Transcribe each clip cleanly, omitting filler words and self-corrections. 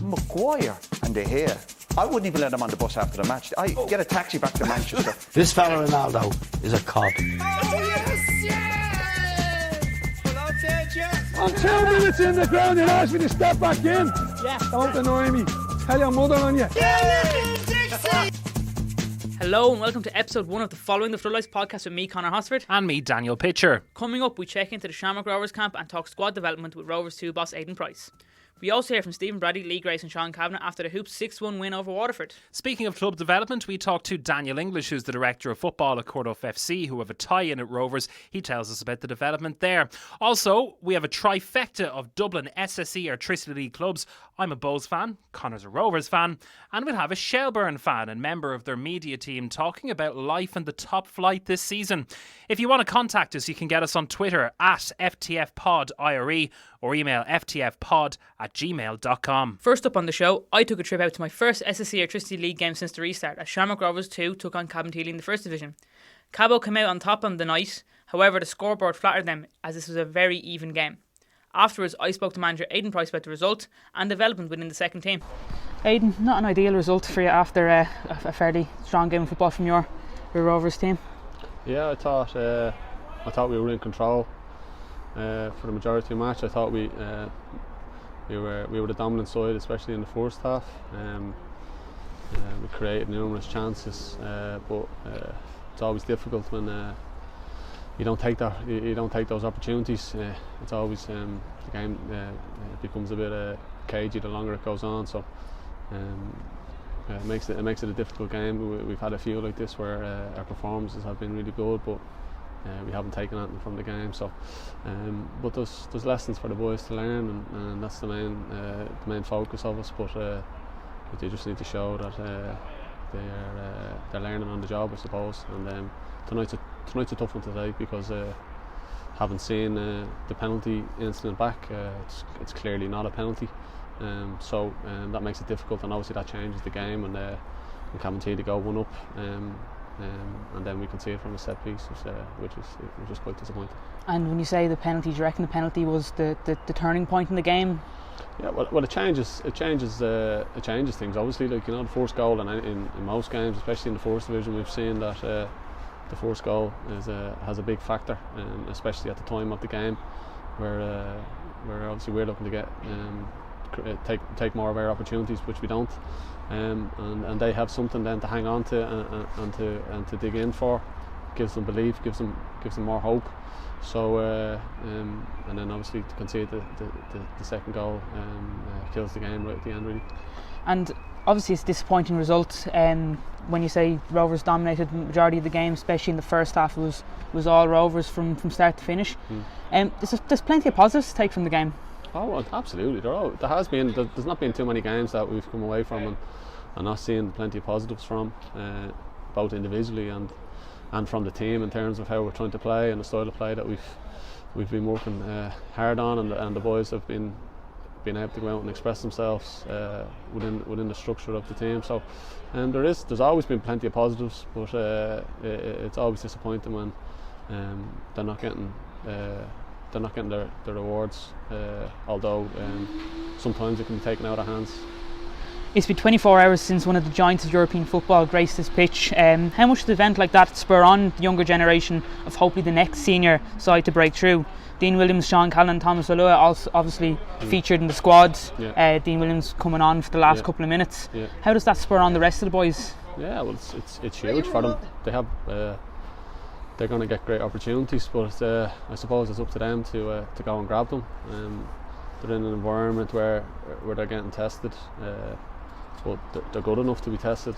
Maguire and De Gea. I wouldn't even let them on the bus after the match. I get a taxi back to Manchester. This fella Ronaldo is a cod. Oh, yes! Hello, Ted, yeah. I'm 2 minutes in the ground and asked me to step back in. Yeah. Don't annoy me. Tell your mother on you. Hello and welcome to episode 1 of the Following the Floodlights podcast with me, Conor Hosford. And me, Daniel Pitcher. Coming up, we check into the Shamrock Rovers camp and talk squad development with Rovers 2 boss Aidan Price. We also hear from Stephen Bradley, League, Grace and Sean Kavanagh after the Hoops 6-1 win over Waterford. Speaking of club development, we talk to Daniel English, who's the director of football at Corduff FC, who have a tie-in at Rovers. He tells us about the development there. Also, we have a trifecta of Dublin SSE Airtricity League clubs. I'm a Bows fan, Conor's a Rovers fan, and we'll have a Shelburne fan and member of their media team talking about life in the top flight this season. If you want to contact us, you can get us on Twitter at FTFPodIRE or email ftfpod@gmail.com. First up on the show, I took a trip out to my first SSE Airtricity League game since the restart as Shamrock Rovers 2 took on Cabinteely in the First Division. Cabo came out on top on the night, however the scoreboard flattered them as this was a very even game. Afterwards, I spoke to manager Aidan Price about the result and development within the second team. Aidan, not an ideal result for you after a fairly strong game of football from your Rovers team. Yeah, I thought we were in control for the majority of the match. I thought we were the dominant side, especially in the first half. We created numerous chances, but it's always difficult when you don't take those opportunities. It's always the game becomes a bit cagey the longer it goes on. So it makes it a difficult game. We've had a few like this where our performances have been really good, but we haven't taken anything from the game. So, but there's lessons for the boys to learn, and that's the main focus of us. But they just need to show that they're learning on the job, I suppose. And tonight's a tough one to take because having seen the penalty incident back, it's clearly not a penalty. So that makes it difficult, and obviously that changes the game. And Cabinteely to go 1-up, and then we can see it from a set piece, which is quite disappointing. And when you say the penalty, do you reckon the penalty was the turning point in the game? Yeah, well, it changes things. Obviously, like, you know, the first goal, and in most games, especially in the First Division, we've seen that the first goal has a big factor, especially at the time of the game, where obviously we're looking to get take more of our opportunities, which we don't, and they have something then to hang on to and to dig in for. Gives them belief, gives them more hope. So and then obviously to concede the second goal kills the game right at the end, really. And obviously it's a disappointing result. When you say Rovers dominated the majority of the game, especially in the first half, it was all Rovers from start to finish. There's plenty of positives to take from the game. Oh, well, absolutely. There has been. There's not been too many games that we've come away from and not seeing plenty of positives from, both individually and from the team, in terms of how we're trying to play and the style of play that we've been working hard on, and the boys have been able to go out and express themselves within the structure of the team. So, and there's always been plenty of positives, but it's always disappointing when they're not getting their rewards. Although sometimes it can be taken out of hands. It's been 24 hours since one of the giants of European football graced this pitch. How much does an event like that spur on the younger generation of hopefully the next senior side to break through? Dean Williams, Sean Kavanagh and Thomas Olua also obviously featured in the squad. Yeah. Dean Williams coming on for the last couple of minutes. Yeah. How does that spur on the rest of the boys? Yeah, well, it's huge for them. They have they're going to get great opportunities, but I suppose it's up to them to go and grab them. They're in an environment where they're getting tested. But they're good enough to be tested.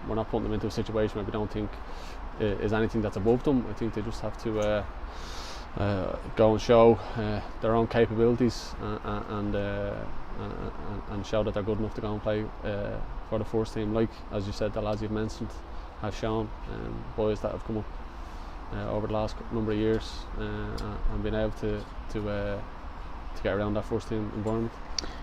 We're not putting them into a situation where we don't think is anything that's above them. I think they just have to go and show their own capabilities and show that they're good enough to go and play for the first team. Like, as you said, the lads you've mentioned have shown, boys that have come up over the last number of years and been able to get around that first team environment.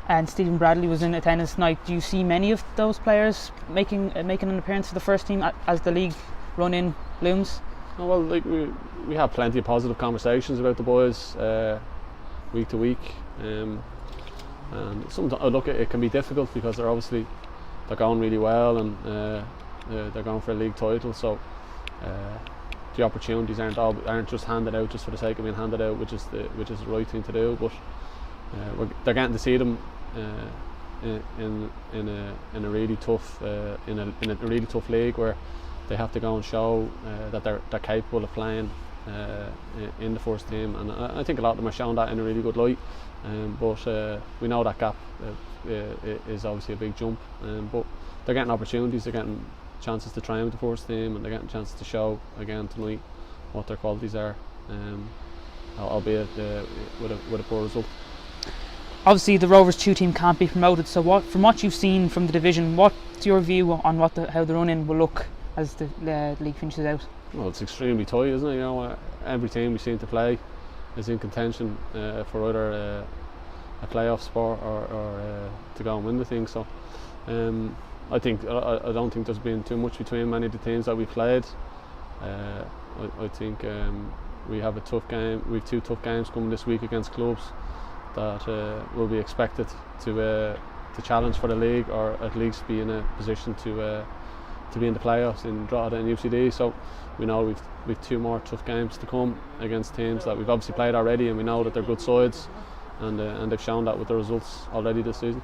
And Stephen Bradley was in attendance tonight. Do you see many of those players making an appearance for the first team as the league run-in looms? Oh, well, like we have plenty of positive conversations about the boys week to week. And sometimes look, it can be difficult because they're going really well, and they're going for a league title. So the opportunities aren't just handed out just for the sake of being handed out, which is the right thing to do. But they're getting to see them in a really tough league where they have to go and show that they're capable of playing in the first team, and I think a lot of them are showing that in a really good light. But we know that gap is obviously a big jump, but they're getting opportunities, they're getting chances to train with the first team, and they're getting chances to show again tonight what their qualities are, albeit with a poor result. Obviously the Rovers 2 team can't be promoted, so from what you've seen from the division, what's your view on how the run-in will look as the league finishes out? Well, it's extremely tight, isn't it? You know, every team we seem to play is in contention for either a playoff spot or to go and win the thing. So I don't think there's been too much between many of the teams that we played. I think we have a tough game. We have 2 tough games coming this week against clubs that will be expected to challenge for the league, or at least be in a position to be in the playoffs in Drogheda and UCD. So we know we've 2 more tough games to come against teams that we've obviously played already, and we know that they're good sides, and they've shown that with the results already this season.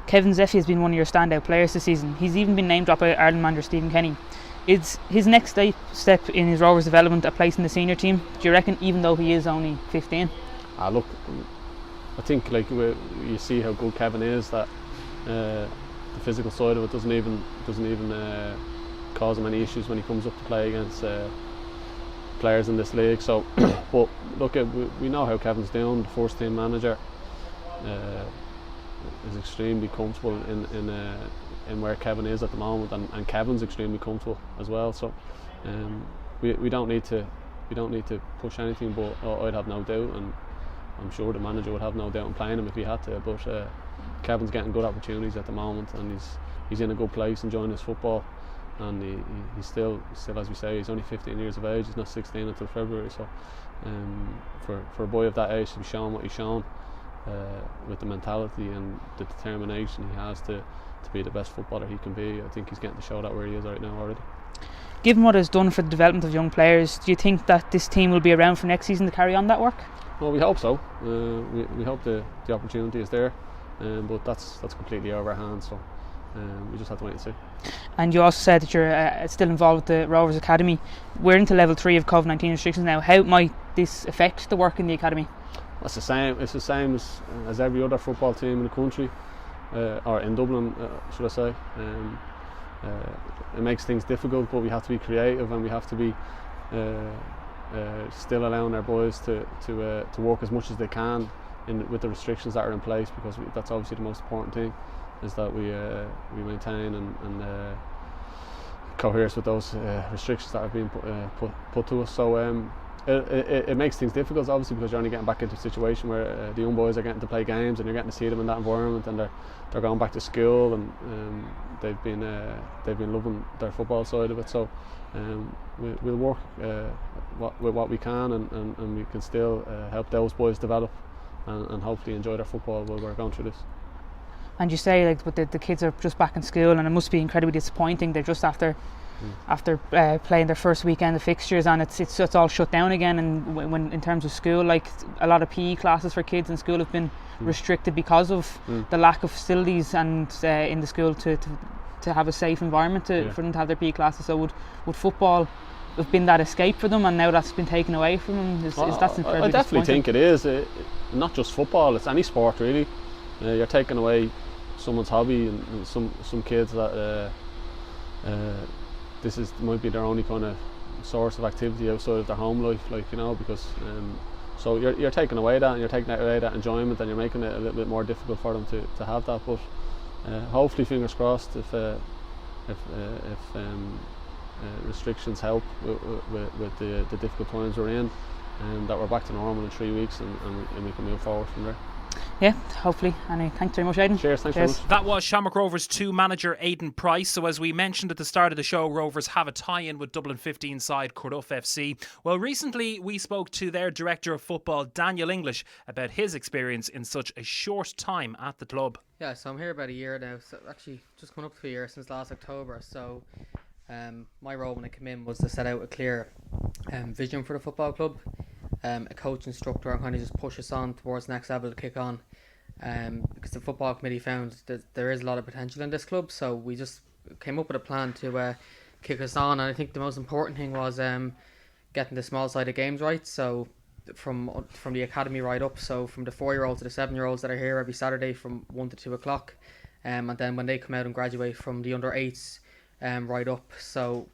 Kevin Zeffie has been one of your standout players this season. He's even been named up by Ireland manager Stephen Kenny. Is his next step in his Rovers development a place in the senior team, do you reckon, even though he is only 15? Look, I think you see how good Kevin is, that the physical side of it doesn't even cause him any issues when he comes up to play against players in this league. So, but look, we know how Kevin's doing. The first team manager is extremely comfortable in where Kevin is at the moment, and Kevin's extremely comfortable as well. So we don't need to push anything, but I'd have no doubt, and I'm sure the manager would have no doubt in playing him if he had to. But Kevin's getting good opportunities at the moment, and he's in a good place, enjoying his football, and he's still, as we say, he's only 15 years of age. He's not 16 until February. So for a boy of that age to be shown what he's shown, with the mentality and the determination he has to be the best footballer he can be, I think he's getting to show that where he is right now already. Given what it's done for the development of young players, do you think that this team will be around for next season to carry on that work? Well, we hope so. We hope the opportunity is there, but that's completely out of our hands. So we just have to wait and see. And you also said that you're still involved with the Rovers Academy. We're into level 3 of COVID-19 restrictions now. How might this affect the work in the academy? It's the same as every other football team in the country, or in Dublin, should I say. It makes things difficult, but we have to be creative, and we have to be still allowing our boys to work as much as they can with the restrictions that are in place, because that's obviously the most important thing, is that we maintain and coherence with those restrictions that have been put to us. So it makes things difficult, obviously, because you're only getting back into a situation where the young boys are getting to play games, and you're getting to see them in that environment, and they're going back to school, and they've been loving their football side of it. So we'll work with what we can, and we can still help those boys develop and hopefully enjoy their football while we're going through this. And you say but the kids are just back in school, and it must be incredibly disappointing. They're just after playing their first weekend of fixtures, and it's all shut down again. And when in terms of school, like a lot of PE classes for kids in school have been restricted because of the lack of facilities and in the school to have a safe environment for them to have their PE classes. So would football have been that escape for them, and now that's been taken away from them? Is that incredibly I definitely think it is. Not just football; it's any sport really. You're taking away someone's hobby, and some kids that this might be their only kind of source of activity outside of their home life, because so you're taking away that, and you're taking away that enjoyment, and you're making it a little bit more difficult for them to have that. But hopefully, fingers crossed, if restrictions help with the difficult times we're in, that we're back to normal in 3 weeks, and we can move forward from there. Yeah, hopefully. And thanks very much, Aidan. Cheers, thanks very much. That was Shamrock Rovers 2 manager Aidan Price. So as we mentioned at the start of the show, Rovers have a tie-in with Dublin 15 side Corduff FC. Well, recently we spoke to their director of football, Daniel English, about his experience in such a short time at the club. Yeah, so I'm here about a year now. So actually, just coming up to a year since last October. So my role when I came in was to set out a clear vision for the football club, a coach instructor, and kind of just push us on towards the next level to kick on. Because the football committee found that there is a lot of potential in this club, so we just came up with a plan to kick us on. And I think the most important thing was getting the small sided games right. So from the academy right up, so from the 4-year-olds to the 7-year-olds that are here every Saturday from 1 to 2 o'clock, and then when they come out and graduate from the under 8s right up. So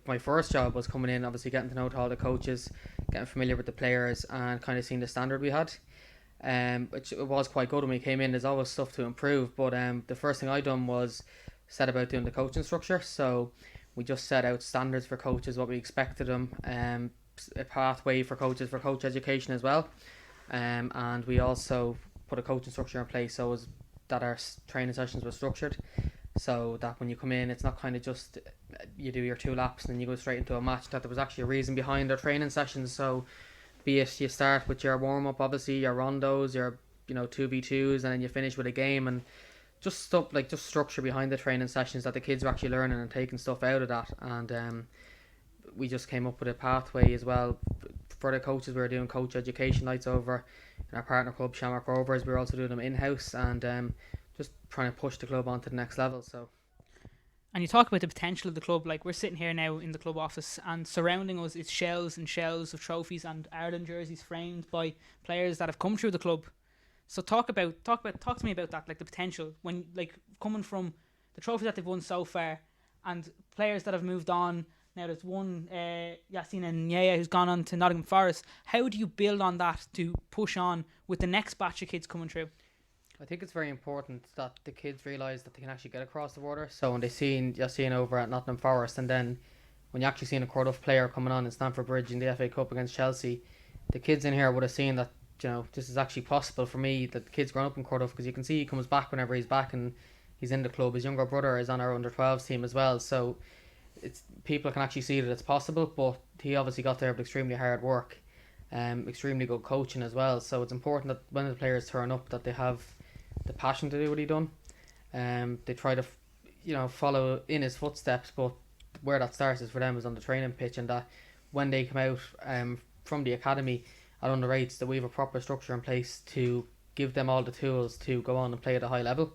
my first job was coming in, obviously getting to know all the coaches, getting familiar with the players, and kind of seeing the standard we had. Which it was quite good when we came in. There's always stuff to improve, but the first thing I done was set about doing the coaching structure. So we just set out standards for coaches, what we expected them, a pathway for coaches for coach education as well, and we also put a coaching structure in place so that our training sessions were structured, so that when you come in, it's not kind of just you do your 2 laps and then you go straight into a match. That there was actually a reason behind our training sessions. So be it you start with your warm-up, obviously your rondos, your 2v2s, and then you finish with a game, and just stuff like just structure behind the training sessions that the kids are actually learning and taking stuff out of that. And we just came up with a pathway as well for the coaches. We were doing coach education nights over in our partner club Shamrock Rovers. We were also doing them in-house, and just trying to push the club on to the next level. So. And you talk about the potential of the club. Like, we're sitting here now in the club office, and surrounding us is shelves and shelves of trophies and Ireland jerseys framed by players that have come through the club. So talk to me about that, like the potential when, like, coming from the trophies that they've won so far and players that have moved on. Now there's one Yassine Nyea who's gone on to Nottingham Forest. How do you build on that to push on with the next batch of kids coming through? I think it's very important that the kids realise that they can actually get across the water. So when they see Yassine over at Nottingham Forest, and then when you actually seen a Corduff player coming on in Stamford Bridge in the FA Cup against Chelsea, the kids in here would have seen that, this is actually possible for me, that the kids growing up in Corduff, because you can see he comes back whenever he's back and he's in the club. His younger brother is on our under-12s team as well, so people can actually see that it's possible. But he obviously got there with extremely hard work, extremely good coaching as well. So it's important that when the players turn up, that they have the passion to do what he done. They try to follow in his footsteps, but where that starts is for them is on the training pitch, and that when they come out from the academy at under 8s, that we have a proper structure in place to give them all the tools to go on and play at a high level.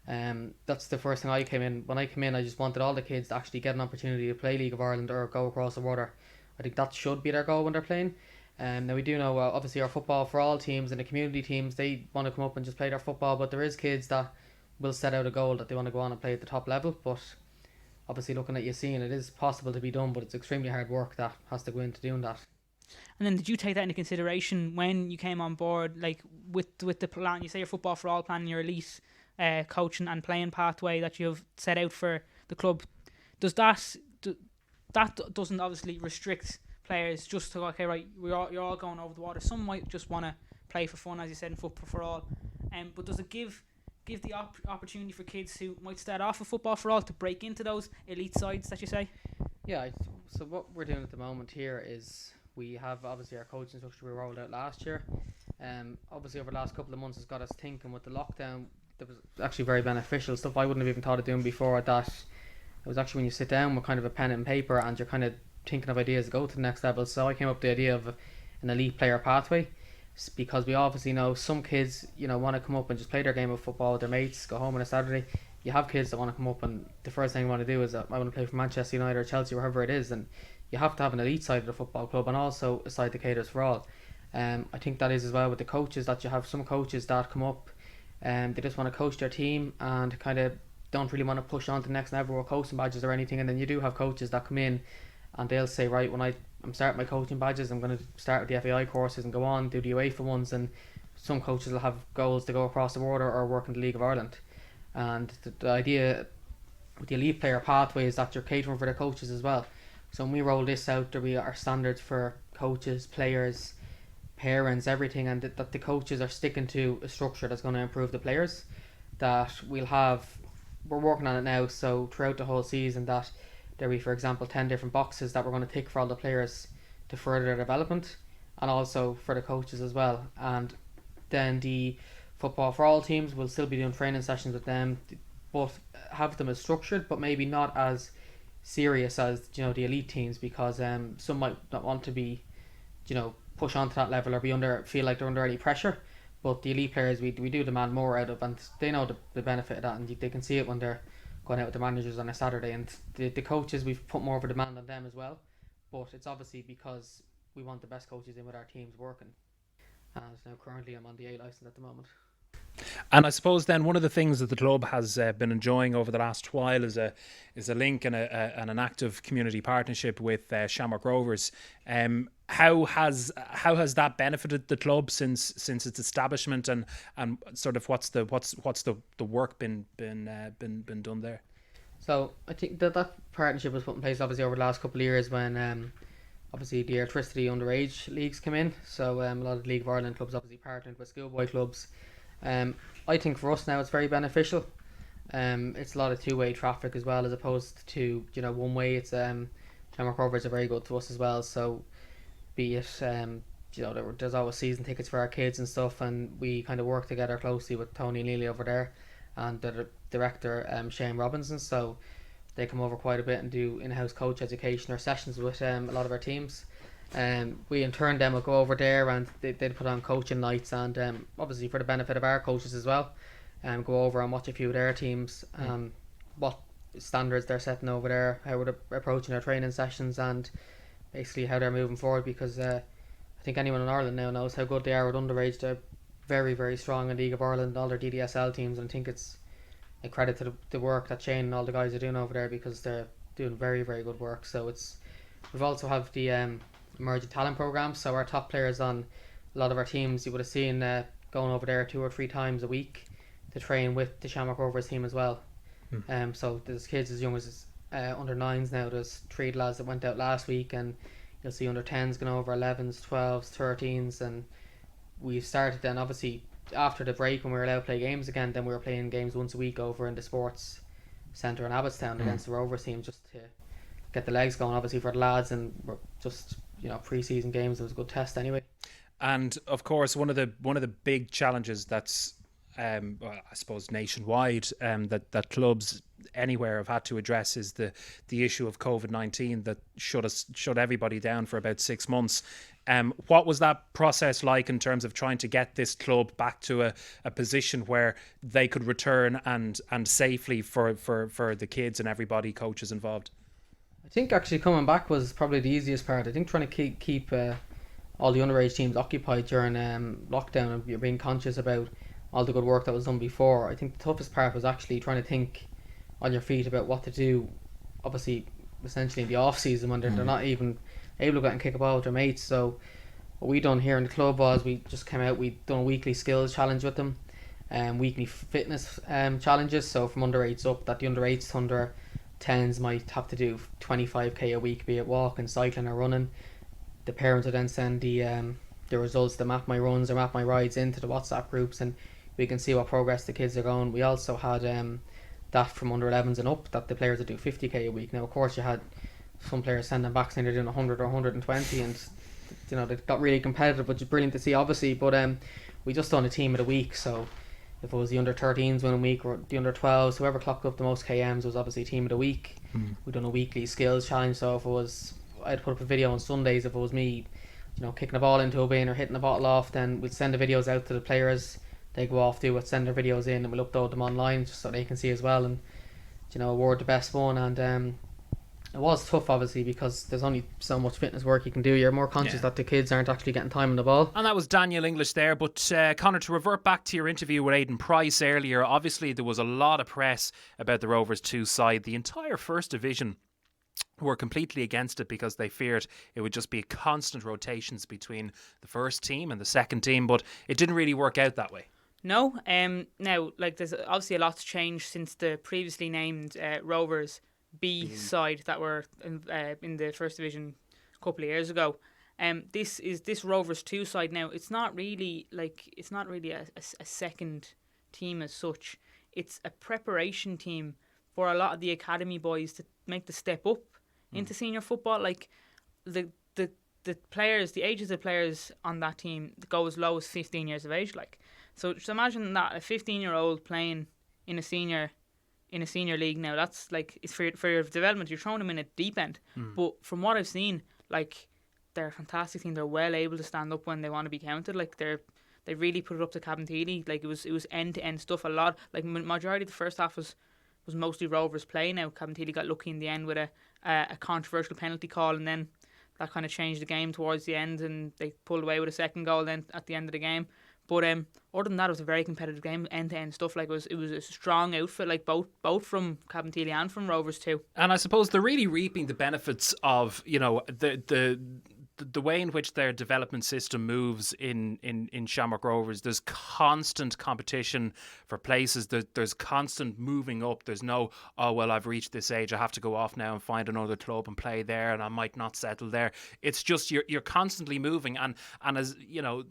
That's the first thing I came in. When I came in, I just wanted all the kids to actually get an opportunity to play League of Ireland or go across the water. I think that should be their goal when they're playing. Now we do know, obviously, our football for all teams and the community teams, they want to come up and just play their football, but there is kids that will set out a goal that they want to go on and play at the top level. But obviously, looking at Yassine, it is possible to be done, but it's extremely hard work that has to go into doing that. And then did you take that into consideration when you came on board, like with the plan? You say your football for all plan, your elite coaching and playing pathway that you've set out for the club. Does that doesn't obviously restrict players just to, okay, right, you're all going over the water. Some might just want to play for fun, as you said, in football for all. But does it give the opportunity for kids who might start off with football for all to break into those elite sides that you say? Yeah, so what we're doing at the moment here is we have obviously our coaching structure we rolled out last year. Obviously over the last couple of months has got us thinking with the lockdown. That was actually very beneficial, stuff I wouldn't have even thought of doing before. That it was actually when you sit down with kind of a pen and paper and you're kind of thinking of ideas to go to the next level. So I came up with the idea of an elite player pathway, because we obviously know some kids want to come up and just play their game of football with their mates, go home on a Saturday. You have kids that want to come up and the first thing they want to do is I want to play for Manchester United or Chelsea, wherever it is, and you have to have an elite side of the football club and also a side that caters for all. I think that is as well with the coaches, that you have some coaches that come up and they just want to coach their team and kind of don't really want to push on to the next level or coaching badges or anything. And then you do have coaches that come in and they'll say, right, when I'm starting my coaching badges, I'm going to start with the FAI courses and go on, do the UEFA ones. And some coaches will have goals to go across the border or work in the League of Ireland. And the idea with the elite player pathway is that you're catering for the coaches as well. So when we roll this out, there will be our standards for coaches, players, parents, everything, and that the coaches are sticking to a structure that's going to improve the players. That we're working on it now, so throughout the whole season that there'll be, for example, 10 different boxes that we're going to tick for all the players to further their development, and also for the coaches as well. And then the football for all teams will still be doing training sessions with them, but have them as structured, but maybe not as serious as the elite teams, because some might not want to be push on to that level or feel like they're under any pressure. But the elite players we do demand more out of, and they know the benefit of that, and they can see it when they're going out with the managers on a Saturday. And the coaches, we've put more of a demand on them as well, but it's obviously because we want the best coaches in with our teams working. And now currently I'm on the A licence at the moment. And I suppose then one of the things that the club has been enjoying over the last while is a link and an active community partnership with Shamrock Rovers. How has that benefited the club since its establishment, and sort of what's the work been done there? So I think that partnership was put in place obviously over the last couple of years when obviously the Airtricity underage leagues came in. So a lot of the League of Ireland clubs obviously partnered with schoolboy clubs. I think for us now it's very beneficial. It's a lot of two-way traffic as well, as opposed to one way. It's Shamrock Rovers are very good to us as well. So be it there's always season tickets for our kids and stuff, and we kind of work together closely with Tony and Lily over there and the director Shane Robinson. So they come over quite a bit and do in-house coach education or sessions with a lot of our teams. We in turn then will go over there and they'd put on coaching nights, and obviously for the benefit of our coaches as well, go over and watch a few of their teams, what standards they're setting over there, how they're approaching their training sessions, and basically how they're moving forward, because I think anyone in Ireland now knows how good they are with underage. They're very, very strong in League of Ireland, all their DDSL teams, and I think it's a credit to the work that Shane and all the guys are doing over there, because they're doing very, very good work. So we've also have the emerging talent program, so our top players on a lot of our teams you would have seen going over there 2 or 3 times a week to train with the Shamrock Rovers team as well. So there's kids as young as under 9s now. There's 3 lads that went out last week, and you'll see under 10s going over 11s, 12s, 13s, and we've started then obviously after the break when we were allowed to play games again. Then we were playing games once a week over in the sports centre in Abbottstown against the Rovers team, just to get the legs going obviously for the lads, and we're just pre-season games. It was a good test anyway. And of course one of the big challenges that's I suppose nationwide that clubs anywhere have had to address is the issue of COVID-19 that shut everybody down for about 6 months. What was that process like in terms of trying to get this club back to a position where they could return and safely for the kids and everybody, coaches involved? I think actually coming back was probably the easiest part. I think trying to keep all the underage teams occupied during lockdown, and you're being conscious about all the good work that was done before. I think the toughest part was actually trying to think on your feet about what to do, obviously essentially in the off season when they're not even able to go out and kick a ball with their mates. So what we done here in the club was we just came out, we done a weekly skills challenge with them, weekly fitness challenges, so from under 8s up, that the under 8s, under 10s might have to do 25k a week, be it walking, cycling or running. The parents would then send the results, the map my runs or map my rides into the WhatsApp groups, and we can see what progress the kids are going. We also had that from under 11s and up, that the players would do 50k a week. Now of course you had some players sending back saying they're doing 100 or 120, and they got really competitive, which is brilliant to see obviously. But we just done a team of the week, so if it was the under 13s winning week or the under 12s, whoever clocked up the most KMs was obviously team of the week. We done a weekly skills challenge, so if it was, I'd put up a video on Sundays if it was me kicking a ball into a bin or hitting a bottle off, then we'd send the videos out to the players. They go off, do it, send their videos in, and we'll upload them online just so they can see as well, and award the best one. And it was tough obviously, because there's only so much fitness work you can do. You're more conscious that the kids aren't actually getting time on the ball. And that was Daniel English there. But Conor, to revert back to your interview with Aidan Price earlier, obviously there was a lot of press about the Rovers 2 side. The entire First Division were completely against it because they feared it would just be constant rotations between the first team and the second team, but it didn't really work out that way. No, now there's obviously a lot's changed since the previously named Rovers B side that were in the First Division a couple of years ago. This Rovers 2 side now. It's not really a second team as such. It's a preparation team for a lot of the academy boys to make the step up into senior football. Like the players, the ages of players on that team go as low as 15 years of age. Like, so just imagine that a 15-year-old playing in a senior league now. That's like, it's for your development. You're throwing them in a deep end. But from what I've seen, like, they're a fantastic team. They're well able to stand up when they want to be counted. Like, they really put it up to Cabinteely. Like, it was end to end stuff. A lot, like, majority of the first half was mostly Rovers play. Now Cabinteely got lucky in the end with a controversial penalty call, and then that kind of changed the game towards the end, and they pulled away with a second goal then at the end of the game. But other than that, it was a very competitive game, end to end stuff. Like, it was a strong outfit, like both from Cabinteely and from Rovers too. And I suppose they're really reaping the benefits of, you know, the way in which their development system moves in Shamrock Rovers. There's constant competition for places. There's constant moving up. There's no, oh, well, I've reached this age, I have to go off now and find another club and play there, and I might not settle there. It's just you're constantly moving, and as you know,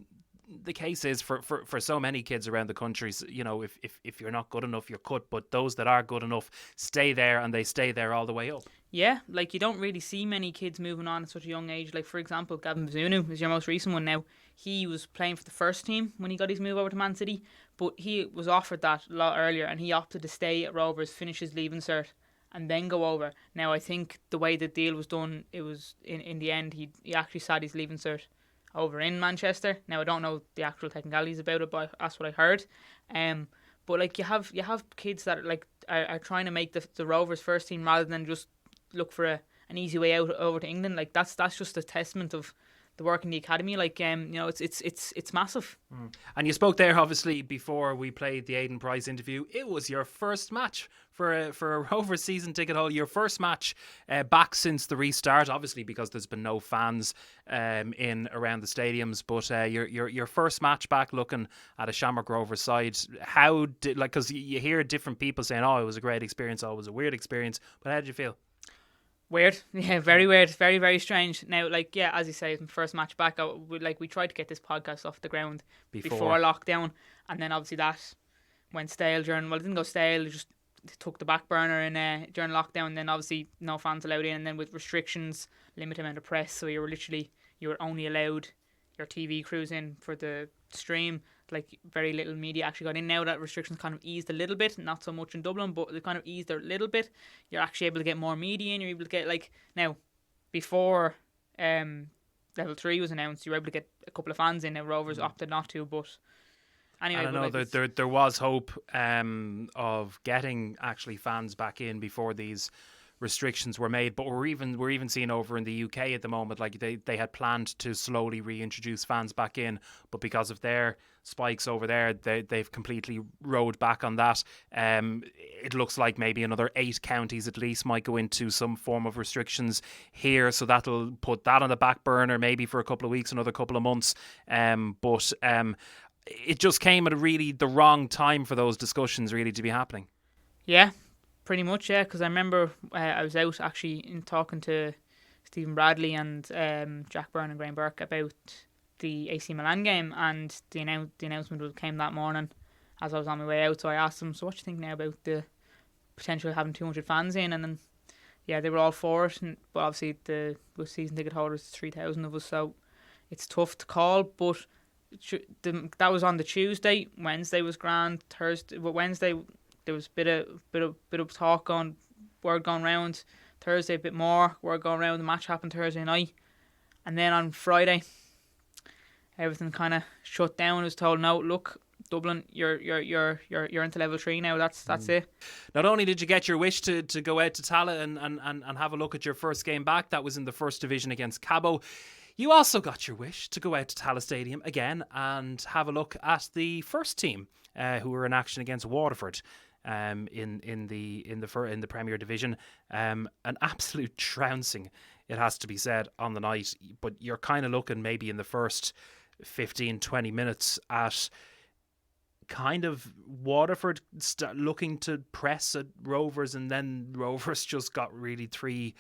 the case is for so many kids around the country, you know, if you're not good enough, you're cut. But those that are good enough stay there, and they stay there all the way up. Yeah, like, you don't really see many kids moving on at such a young age. Like, for example, Gavin Vizunu is your most recent one now. He was playing for the first team when he got his move over to Man City, but he was offered that a lot earlier, and he opted to stay at Rovers, finish his leaving cert, and then go over. Now, I think the way the deal was done, it was in the end, he actually sat his leaving cert over in Manchester. Now, I don't know the actual technicalities about it, but that's what I heard. But like, you have kids that are trying to make the Rovers first team rather than just look for an easy way out over to England. Like, that's just a testament of the work in the academy. Like, you know, it's massive. And you spoke there, obviously, before we played the Aidan Price interview. It was your first match for a Rovers season ticket holder. Your first match back since the restart, obviously, because there's been no fans in around the stadiums. But your first match back, looking at a Shamrock Rovers side. How did, like, because you hear different people saying, "Oh, it was a great experience. Oh, it was a weird experience." But how did you feel? Weird, yeah, very weird, very, very strange. Now, like, yeah, as you say, my first match back, we tried to get this podcast off the ground before lockdown, and then obviously that went stale it didn't go stale, it just took the back burner in during lockdown. And then obviously no fans allowed in, and then with restrictions, limited amount of press, so you were only allowed your TV crews in for the stream. Like, very little media actually got in. Now that restrictions kind of eased a little bit, not so much in Dublin, but they kind of eased a little bit. You're actually able to get more media in. You're able to get, like, now, before level 3 was announced, you were able to get a couple of fans in. Now Rovers opted not to, but anyway. I know there was hope of getting actually fans back in before these restrictions were made, but we're even seeing over in the UK at the moment, like, they had planned to slowly reintroduce fans back in, but because of their spikes over there, they've completely rode back on that. It looks like maybe another 8 counties at least might go into some form of restrictions here, so that'll put that on the back burner maybe for a couple of weeks, another couple of months. But it just came at really the wrong time for those discussions really to be happening. Yeah, pretty much, yeah, because I remember I was out actually in talking to Stephen Bradley and Jack Byrne and Graham Burke about the AC Milan game, and the announcement came that morning as I was on my way out. So I asked them, so what do you think now about the potential of having 200 fans in? And then, yeah, they were all for it, but obviously the season ticket holders, 3,000 of us, so it's tough to call. But that was on the Tuesday. Wednesday was grand. Wednesday there was a bit of talk on, word going round. Thursday a bit more, word going round. The match happened Thursday night, and then on Friday, everything kind of shut down. I was told, no, look, Dublin, you're into level 3 now. That's it. Not only did you get your wish to go out to Tala and have a look at your first game back, that was in the first division against Cabo. You also got your wish to go out to Tala Stadium again and have a look at the first team, who were in action against Waterford. In the Premier Division, an absolute trouncing, it has to be said, on the night. But you're kind of looking maybe in the first 15-20 minutes at kind of Waterford looking to press at Rovers, and then Rovers just got really 3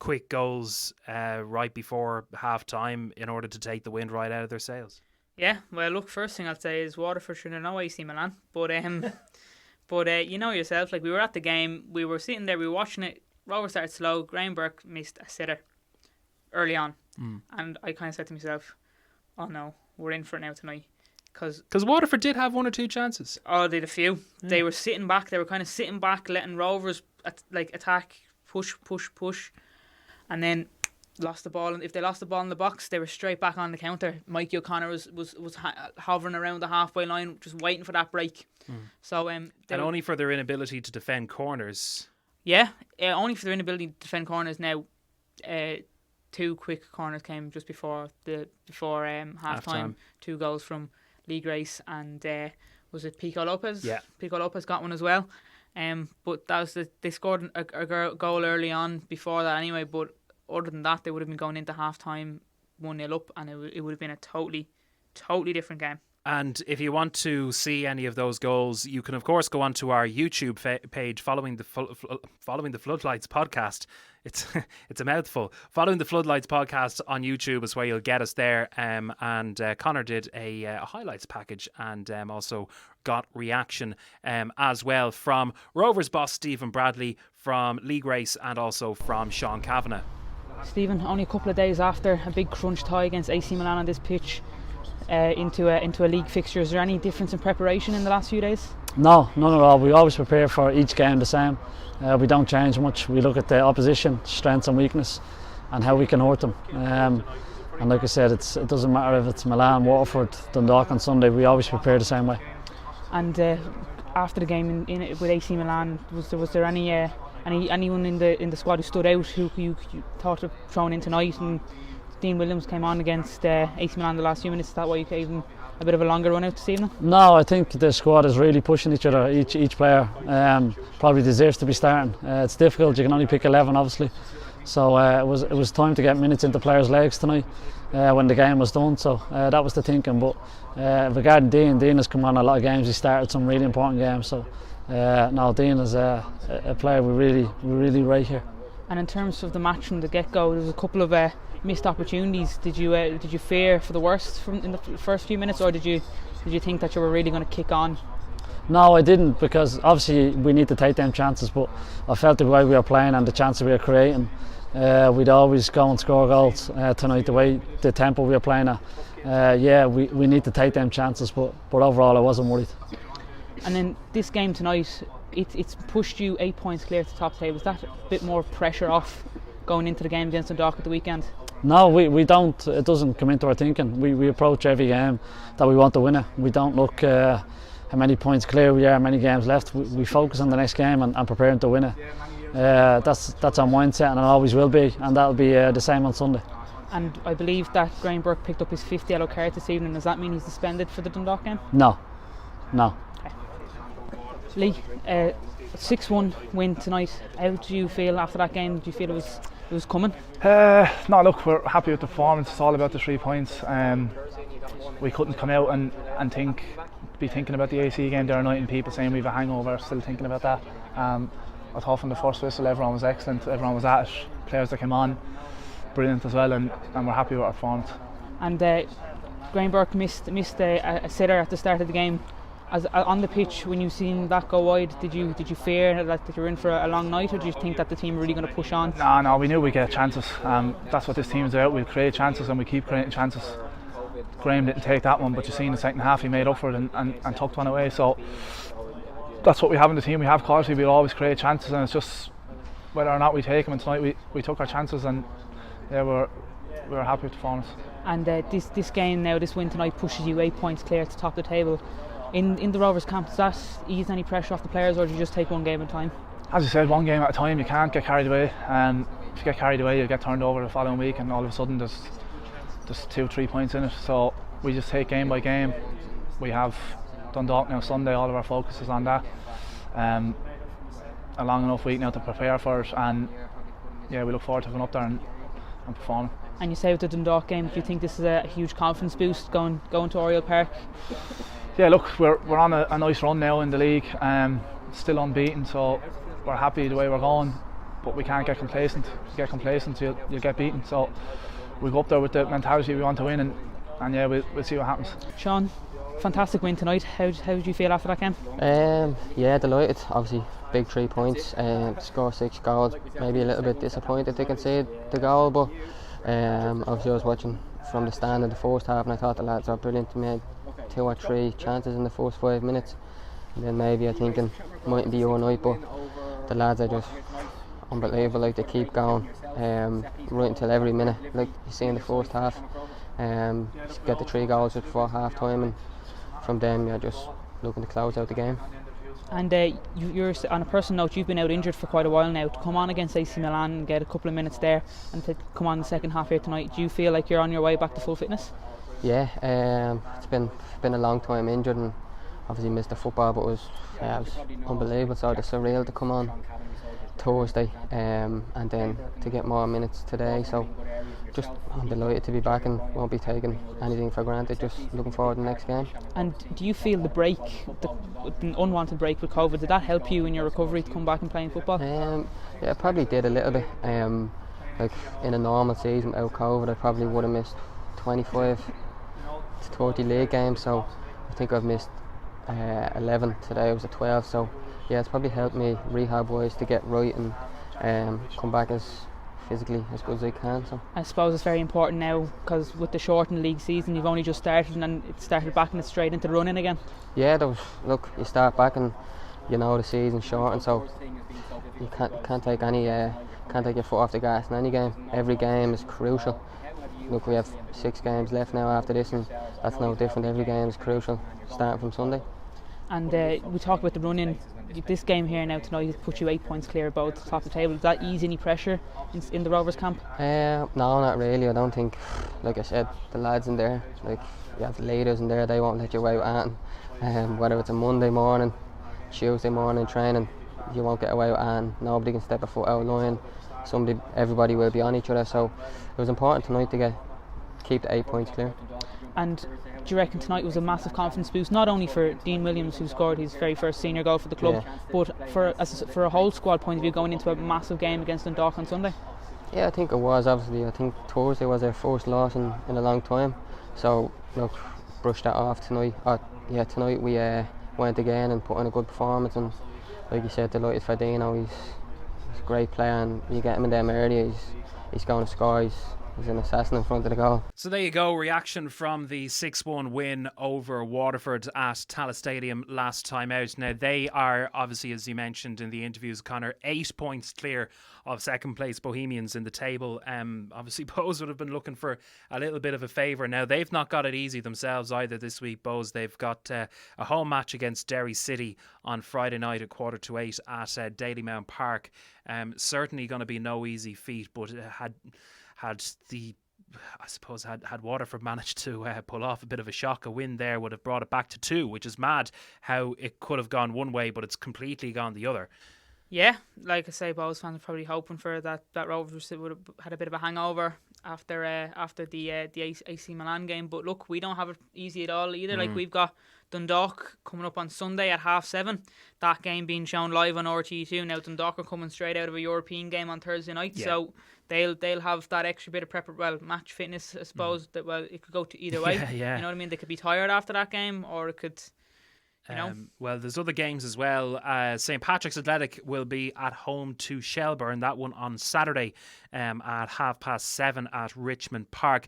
quick goals right before half time in order to take the wind right out of their sails. Yeah, well, look, first thing I'll say is Waterford should know AC Milan, but you know yourself, like we were at the game, we were sitting there, we were watching it. Rovers started slow. Graham Burke missed a sitter early on, and I kind of said to myself, "Oh no, we're in for it now tonight." Because Waterford did have 1 or 2 chances. Oh, they had a few. They were sitting back. They were kind of sitting back, letting Rovers attack, push, and then lost the ball. And if they lost the ball in the box, they were straight back on the counter. Mikey O'Connor was hovering around the halfway line, just waiting for that break. So and only for their inability to defend corners. Yeah, only for their inability to defend corners. Now, 2 quick corners came just before half time. 2 goals from Lee Grace and was it Pico Lopez? Yeah, Pico Lopez got one as well. But that was they scored a goal early on before that anyway. But other than that, they would have been going into half time 1-0 up, and it would have been a totally different game. And if you want to see any of those goals, you can of course go onto our YouTube page, Following the Floodlights podcast. It's a mouthful. Following the Floodlights podcast on YouTube is where you'll get us there. And Conor did a highlights package and also got reaction as well from Rovers boss Stephen Bradley, from Lee Grace, and also from Sean Kavanagh. Stephen, only a couple of days after a big crunch tie against AC Milan on this pitch, into a league fixture, is there any difference in preparation in the last few days? No, none at all. We always prepare for each game the same. We don't change much. We look at the opposition, strengths and weakness, and how we can hurt them. And like I said, it doesn't matter if it's Milan, Waterford, Dundalk on Sunday. We always prepare the same way. And after the game with AC Milan, was there anyone in the squad who stood out who you thought of throwing in tonight? And Dean Williams came on against AC Milan the last few minutes. Is that why you gave him a bit of a longer run out this evening? No, I think the squad is really pushing each other. Each player probably deserves to be starting. It's difficult. You can only pick 11, obviously. So it was time to get minutes into players' legs tonight when the game was done. So that was the thinking. But regarding Dean has come on a lot of games. He started some really important games. So no, Dean is a player we really rate here. And in terms of the match from the get-go, there was a couple of missed opportunities. Did you fear for the worst in the first few minutes, or did you think that you were really going to kick on? No, I didn't, because obviously we need to take them chances. But I felt the way we were playing and the chances we were creating, we'd always go and score goals. Tonight, the tempo we were playing at, we need to take them chances. But overall, I wasn't worried. And then this game tonight, it's pushed you 8 points clear to the top table. Is that a bit more pressure off going into the game against Dundalk at the weekend? No, we don't. It doesn't come into our thinking. We approach every game that we want to win it. We don't look how many points clear we are, how many games left. We focus on the next game and preparing to win it. That's our mindset, and it always will be, and that'll be the same on Sunday. And I believe that Graham Burke picked up his 5th yellow card this evening. Does that mean he's suspended for the Dundalk game? No. Okay. Lee, 6-1 win tonight. How do you feel after that game? Do you feel it was coming? No, look, we're happy with the performance. It's all about the 3 points. We couldn't come out and be thinking about the AC game the other night, and people saying we have a hangover, still thinking about that. I thought from the first whistle everyone was excellent, everyone was at it. Players that came on, brilliant as well, and we're happy with our performance. And Graham Burke missed a sitter at the start of the game. As on the pitch, when you seen that go wide, did you fear that you were in for a long night, or do you think that the team were really going to push on? No, we knew we'd get chances. That's what this team's about. We'll create chances and we keep creating chances. Graham didn't take that one, but you see in the second half he made up for it and tucked one away. So that's what we have in the team. We have quality. We'll always create chances, and it's just whether or not we take them. And tonight we took our chances, and we were happy with the performance. And this game now, this win tonight, pushes you 8 points clear to top of the table. In the Rovers camp, does that ease any pressure off the players, or do you just take one game at a time? As you said, one game at a time. You can't get carried away. If you get carried away, you'll get turned over the following week, and all of a sudden there's 2-3 points in it. So we just take game by game. We have Dundalk now Sunday. All of our focus is on that. A long enough week now to prepare for it, and we look forward to going up there and performing. And you say with the Dundalk game, do you think this is a huge confidence boost going to Oriel Park? Yeah, look, we're on a nice run now in the league, still unbeaten, so we're happy the way we're going. but we can't get complacent. If you get complacent, you'll get beaten. So we go up there with the mentality we want to win, and yeah, we'll see what happens. Sean, fantastic win tonight. How did you feel after that game? Yeah, delighted. Obviously, big 3 points. Score 6 goals. Maybe a little bit disappointed they conceded the goal, but obviously I was watching from the stand in the first half, and I thought the lads were brilliant. They made 2 or 3 chances in the first 5 minutes, and then maybe I think it mightn't be your night, but the lads are just unbelievable. Like, they keep going right until every minute. Like you see in the first half, get the 3 goals just before half time, and from them you're just looking to close out the game. And you're on a personal note, you've been out injured for quite a while now. To come on against AC Milan and get a couple of minutes there, and to come on the second half here tonight, do you feel like you're on your way back to full fitness? Yeah, it's been a long time injured, and obviously missed the football, but it was unbelievable. So it's surreal to come on Thursday and then to get more minutes today. So just I'm delighted to be back and won't be taking anything for granted. Just looking forward to the next game. And do you feel the break, the unwanted break with COVID, did that help you in your recovery to come back and playing football? Yeah, it probably did a little bit. Like in a normal season without COVID, I probably would have missed 25 to 30 league games. So I think I've missed 11 today. I was at 12. So yeah, it's probably helped me rehab wise to get right and come back as physically as good as I can. So I suppose it's very important now, because with the shortened league season you've only just started, and then it started back and it's straight into running again. Yeah, look, you start back and you know the season's shortened, so you can't take your foot off the gas in any game. Every game is crucial. Look, we have 6 games left now after this, and that's no different. Every game is crucial, starting from Sunday. And we talk about the run-in. This game here now tonight has put you 8 points clear about the top of the table. Does that ease any pressure in the Rovers camp? No, not really. I don't think. Like I said, the lads in there, like you have leaders in there, they won't let you away with anything. Whether it's a Monday morning, Tuesday morning training, you won't get away with anything. Nobody can step a foot out of line. Everybody will be on each other. So it was important tonight to keep the 8 points clear. And do you reckon tonight was a massive confidence boost, not only for Dean Williams, who scored his very first senior goal for the club, but for a whole squad point of view, going into a massive game against Dundalk on Sunday? Yeah, I think it was. Obviously, I think Thursday was our first loss in a long time. So look, brush that off tonight. Tonight we went again and put in a good performance, and like you said, delighted for Dino. He's a great player, and you get him in them early, he's going to score. He's an assassin in front of the goal. So there you go, reaction from the 6-1 win over Waterford at Tallaght Stadium last time out. Now they are obviously, as you mentioned in the interviews, Conor, 8 points clear of second place Bohemians in the table. Obviously Bohs would have been looking for a little bit of a favour. Now they've not got it easy themselves either this week, Bohs. They've got a home match against Derry City on Friday night at 7:45 at Dalymount Park. Certainly going to be no easy feat, but it had Waterford managed to pull off a bit of a shock, a win there would have brought it back to 2, which is mad how it could have gone one way, but it's completely gone the other. Yeah, like I say, Bohs fans are probably hoping for that Rovers would have had a bit of a hangover after the AC Milan game. But look, we don't have it easy at all either. Like, we've got Dundalk coming up on Sunday at 7:30. That game being shown live on RTE2. Now Dundalk are coming straight out of a European game on Thursday night, so they'll have that extra bit of match fitness, I suppose. That it could go to either way. Yeah. You know what I mean? They could be tired after that game, or it could. Well, there's other games as well. St. Patrick's Athletic will be at home to Shelburne. That one on Saturday at 7:30 at Richmond Park.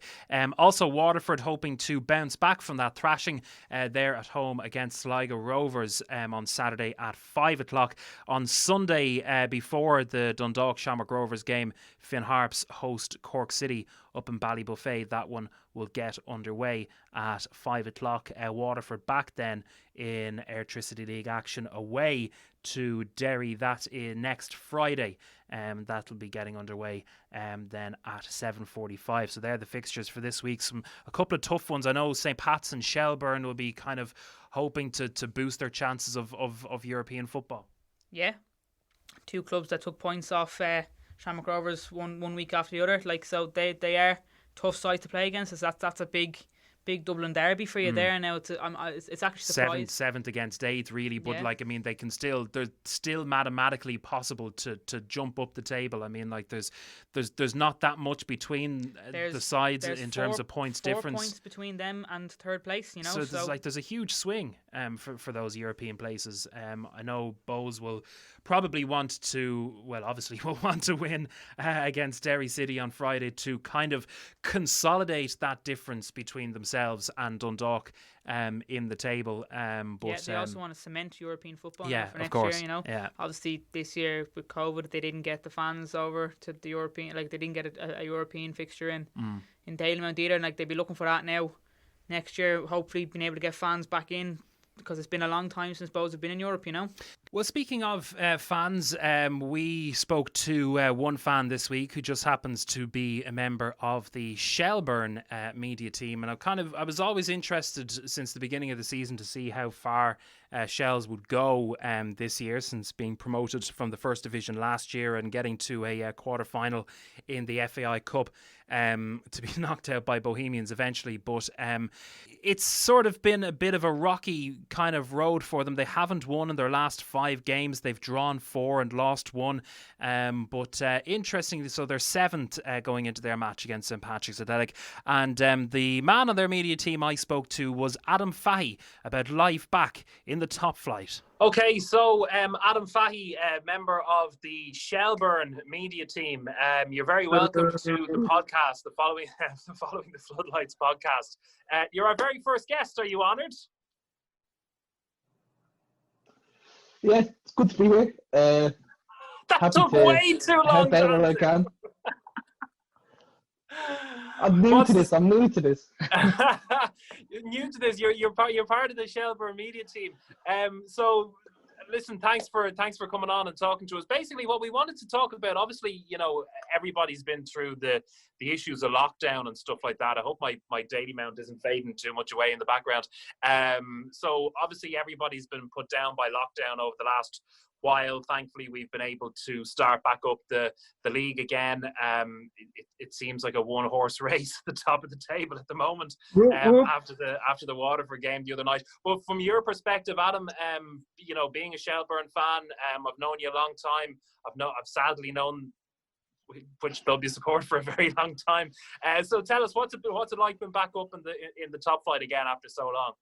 Also, Waterford hoping to bounce back from that thrashing there at home against Sligo Rovers on Saturday at 5 o'clock. On Sunday, before the Dundalk Shamrock Rovers game, Finn Harps host Cork City up in Ballybuffet. That one will get underway at 5 o'clock. Waterford back then in Airtricity League action away to Derry. That's next Friday. That'll be getting underway then at 7:45. So they're the fixtures for this week. A couple of tough ones. I know St. Pat's and Shelburne will be kind of hoping to boost their chances of European football. Yeah, 2 clubs that took points off Shamrock Rovers one week after the other. So they are tough sides to play against. That's a big big Dublin derby for you there now. It's actually surprised. Seventh against eighth, really. But Yeah. they can still. They're still mathematically possible to jump up the table. I mean, like there's not that much between the sides in terms of points difference. 4 points between them and third place. You know, so there's a huge swing for those European places. I know Bows will probably want to. Well, obviously will want to win against Derry City on Friday to kind of consolidate that difference between themselves and Dundalk in the table. But they also want to cement European football yeah, for next of course. year. You know, Yeah. obviously this year with COVID, they didn't get the fans over to the European. Like they didn't get a European fixture in Dalymount either, and like they'd be looking for that now. Next year, hopefully being able to get fans back in, because it's been a long time since Bows have been in Europe, you know. Well, speaking of fans, we spoke to one fan this week who just happens to be a member of the Shelburne media team, and I was always interested since the beginning of the season to see how far Shels would go this year, since being promoted from the First Division last year and getting to a quarter-final in the FAI Cup, to be knocked out by Bohemians eventually. But it's sort of been a bit of a rocky kind of road for them. They haven't won in their last 5 games. They've drawn 4 and lost 1. But interestingly, so they're 7th going into their match against St Patrick's Athletic. And the man on their media team I spoke to was Aidan Fahy about life back in the top flight. Okay, so Aidan Fahy, member of the Shelburne media team, you're very welcome to the podcast, the Following the Floodlights podcast. You're our very first guest. Are you honoured? Yeah, it's good to be here. That took way too long. Help out where I can. I'm new to this. New to this. You're part of the Shelburne media team. So listen, thanks for coming on and talking to us. Basically, what we wanted to talk about, obviously, you know, everybody's been through the issues of lockdown and stuff like that. I hope my daily mount isn't fading too much away in the background. So obviously everybody's been put down by lockdown over the last while. Thankfully, we've been able to start back up the league again. It seems like a one-horse race at the top of the table at the moment, after the Waterford game the other night. But from your perspective, Adam, you know, being a Shelburne fan, I've known you a long time. I've sadly known which club you support for a very long time. So tell us, what's it like being back up in the top flight again after so long?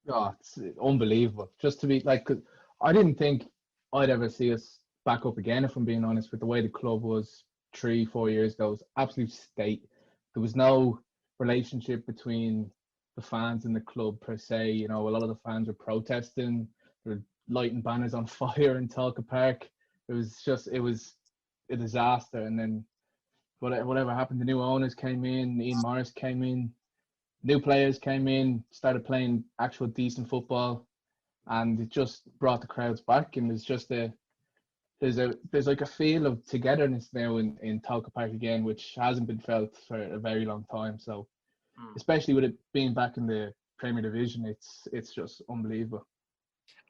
Oh, it's unbelievable. Just to be like, 'cause I didn't think I'd ever see us back up again, if I'm being honest, with the way the club was 3-4 years ago. It was absolute state. There was no relationship between the fans and the club per se. You know, a lot of the fans were protesting, they were lighting banners on fire in Talca Park. It was a disaster. And then whatever happened, the new owners came in, Ian Morris came in, new players came in, started playing actual decent football, and it just brought the crowds back. And there's just there's like a feel of togetherness now in Talca Park again, which hasn't been felt for a very long time. So especially with it being back in the Premier Division, it's just unbelievable.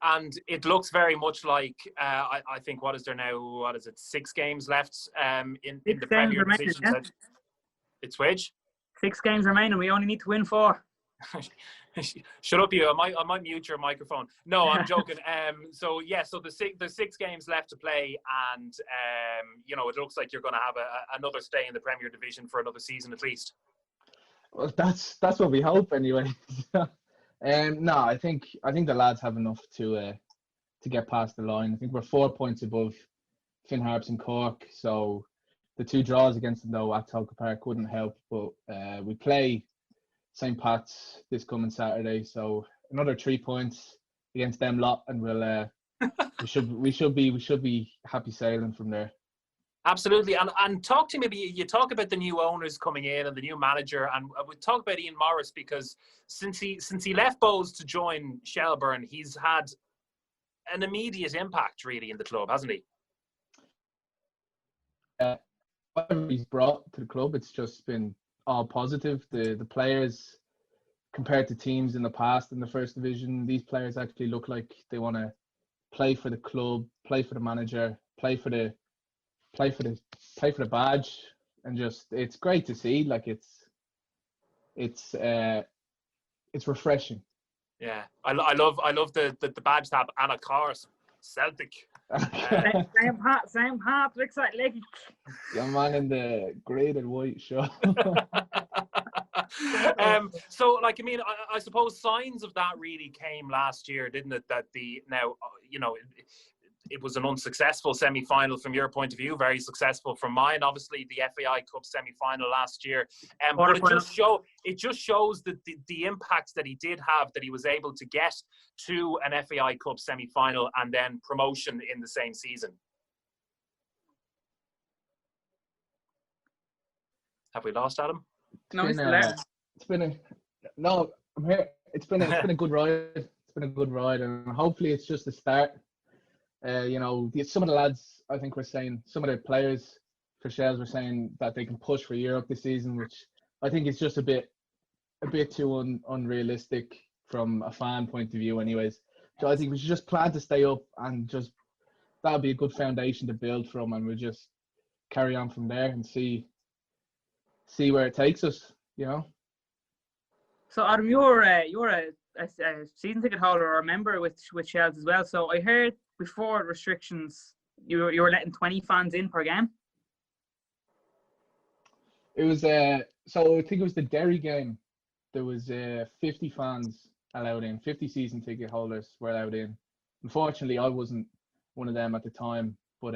And it looks very much like I think, what is there now? What is it? 6 games left in the Premier Division. Yeah. It's which? 6 games remaining. We only need to win 4. Shut up, you! I might mute your microphone. No, I'm joking. So there's 6 games left to play, and you know, it looks like you're going to have another stay in the Premier Division for another season at least. Well, that's what we hope anyway. No, I think the lads have enough to get past the line. I think we're 4 points above Finn Harps and Cork, so the 2 draws against them though at Talca Park wouldn't help. But we play St Pat's this coming Saturday, so another 3 points against them lot, and we should be happy sailing from there. Absolutely. And talk to me, maybe you talk about the new owners coming in and the new manager, and we talk about Ian Morris, because since he left Bows to join Shelburne, he's had an immediate impact really in the club, hasn't he? Whatever he's brought to the club, it's just been all positive. The players, compared to teams in the past in the First Division, these players actually look like they want to play for the club, play for the manager, play for the badge, and just it's great to see. Like it's it's refreshing. Yeah, I love the badge tab, and of course Celtic. St. Patrick's League. Your man in the grey and white shirt. So, like, I mean, I suppose signs of that really came last year, didn't it? That it was an unsuccessful semi-final from your point of view, very successful from mine. Obviously, the FAI Cup semi-final last year, but it just shows that the impact that he did have, that he was able to get to an FAI Cup semi-final and then promotion in the same season. Have we lost Adam? No, he's there. I'm here. It's been a good ride. It's been a good ride, and hopefully it's just the start. Some of the lads, I think, were saying, some of the players for Shels were saying that they can push for Europe this season, which I think is just a bit too unrealistic from a fan point of view, anyways. So I think we should just plan to stay up, and just that'll be a good foundation to build from, and we'll just carry on from there and see where it takes us. So Adam, you're a season ticket holder or a member with Shels as well. So I heard before restrictions, you were letting 20 fans in per game. It was so I think it was the Derry game. There was 50 fans allowed in, 50 season ticket holders were allowed in. Unfortunately, I wasn't one of them at the time, but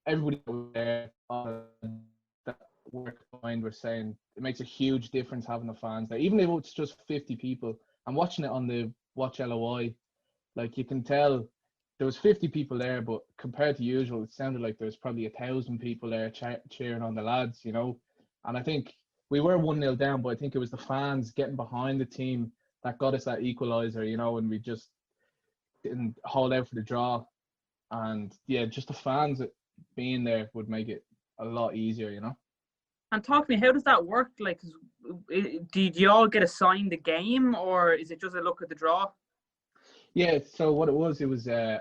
everybody there that work behind were saying it makes a huge difference having the fans there, even if it's just 50 people. I'm watching it on the Watch LOI, like you can tell there was 50 people there, but compared to usual, it sounded like there was probably 1,000 people there cheering on the lads, And I think we were 1-0 down, but I think it was the fans getting behind the team that got us that equaliser, and we just didn't hold out for the draw. And yeah, just the fans being there would make it a lot easier, And talk to me, how does that work? Like, do you all get assigned a game, or is it just a look at the draw? Yeah, so what it was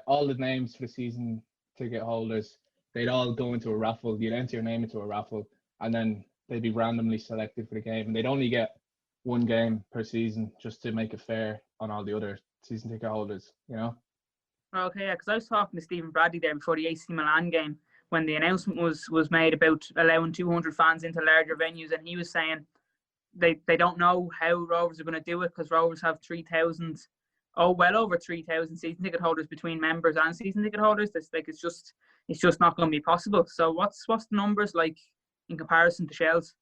all the names for the season ticket holders, they'd all go into a raffle. You'd enter your name into a raffle, and then they'd be randomly selected for the game. And they'd only get one game per season, just to make it fair on all the other season ticket holders, Okay, yeah, because I was talking to Stephen Bradley there before the AC Milan game, when the announcement was made about allowing 200 fans into larger venues, and he was saying they don't know how Rovers are going to do it, because Rovers have well over 3,000 season ticket holders between members and season ticket holders. It's just not going to be possible. So what's the numbers like in comparison to Shels?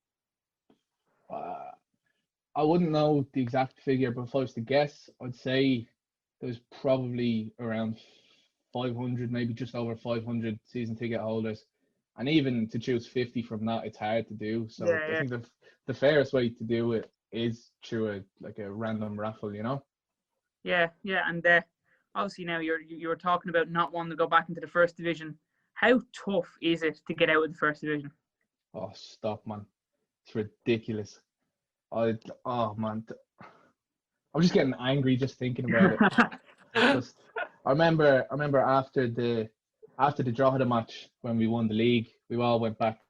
I wouldn't know the exact figure, but if I was to guess, I'd say there's probably around 500, maybe just over 500 season ticket holders, and even to choose 50 from that, it's hard to do. So I think the fairest way to do it is through a random raffle, Yeah, and obviously now you were talking about not wanting to go back into the first division. How tough is it to get out of the first division? Oh, stop, man! It's ridiculous. I'm just getting angry just thinking about it. I remember after the draw of the match, when we won the league, we all went back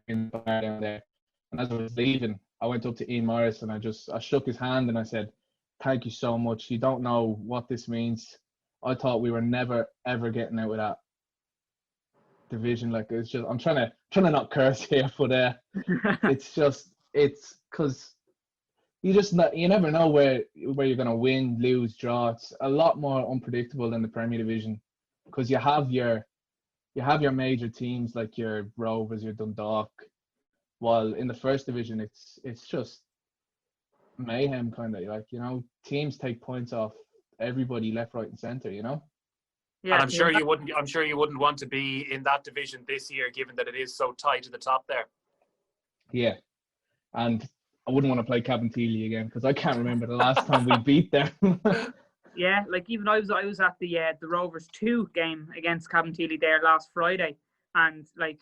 in the bar down there. And as I was leaving, I went up to Ian Morris and I shook his hand and I said, "Thank you so much. You don't know what this means. I thought we were never ever getting out of that division." Like, it's just, I'm trying to not curse here, but it's because you never know where you're gonna win, lose, draw. It's a lot more unpredictable than the Premier Division, because you have your major teams like your Rovers, your Dundalk, while in the first division it's just mayhem, kind of, like, teams take points off everybody left, right and centre, Yeah, and I'm sure you wouldn't want to be in that division this year, given that it is so tight at the top there. Yeah, and I wouldn't want to play Cabinteely again, because I can't remember the last time we beat them. Yeah, like even I was at the Rovers 2 game against Cabinteely there last Friday, and like